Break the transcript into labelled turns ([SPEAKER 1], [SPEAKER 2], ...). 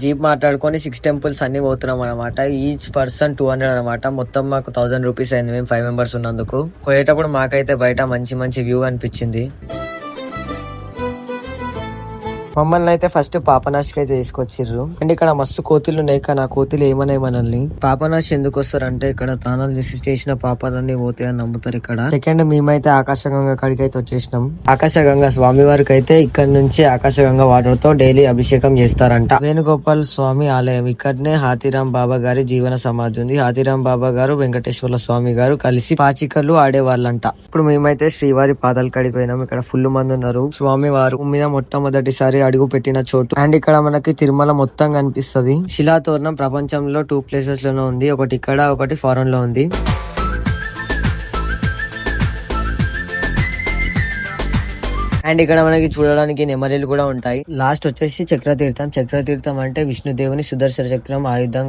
[SPEAKER 1] Jeep మాట్లాడుకొని 6 temples అన్ని పోతున్నాం అనమాట. ఈచ్ పర్సన్ 200 అనమాట. మొత్తం మాకు 1000 రూపీస్ అయింది మేము 5 మెంబర్స్ ఉన్నందుకు. పోయేటప్పుడు మాకైతే బయట మంచి మంచి వ్యూ అనిపించింది. మమ్మల్ని అయితే ఫస్ట్ పాపనాశికి అయితే తీసుకొచ్చిర్రు. అండ్ ఇక్కడ మస్తు కోతులు ఉన్నాయి, కానీ ఆ కోతులు ఏమన్నాయి మనల్ని. పాపనాశి ఎందుకు వస్తారంటే ఇక్కడ తానాలు చేసిన పాపాలన్నీ పోతాయి అని నమ్ముతారు ఇక్కడ. సెకండ్ మేమైతే ఆకాశగంగా కాడికి అయితే వచ్చేసినాం. ఆకాశగంగా స్వామి వారికి అయితే ఇక్కడ నుంచి ఆకాశగంగా వాటర్ తో డైలీ అభిషేకం చేస్తారంట. వేణుగోపాల్ స్వామి ఆలయం ఇక్కడనే హాతీరాం బాబా గారి జీవన సమాధి ఉంది. హాతీరాం బాబా గారు వెంకటేశ్వర స్వామి గారు కలిసి పాచికలు ఆడేవాళ్ళంట. ఇప్పుడు మేమైతే శ్రీవారి పాదాల కాడికి పోయినాం. ఇక్కడ ఫుల్ మంది ఉన్నారు. స్వామి వారు మీద మొట్టమొదటిసారి అడుగు పెట్టిన చోటు. అండ్ ఇక్కడ మనకి తిరుమల మొత్తం కనిపిస్తుంది. శిలాతోరణం ప్రపంచంలో 2 ప్లేసెస్ లోనే ఉంది. ఒకటి ఇక్కడ, ఒకటి ఫారెన్ లో ఉంది. అండ్ ఇక్కడ మనకి చూడడానికి నెమలీలు కూడా ఉంటాయి. లాస్ట్ వచ్చేసి చక్రతీర్థం. చక్రతీర్థం అంటే విష్ణుదేవుని సుదర్శన చక్రం ఆయుధం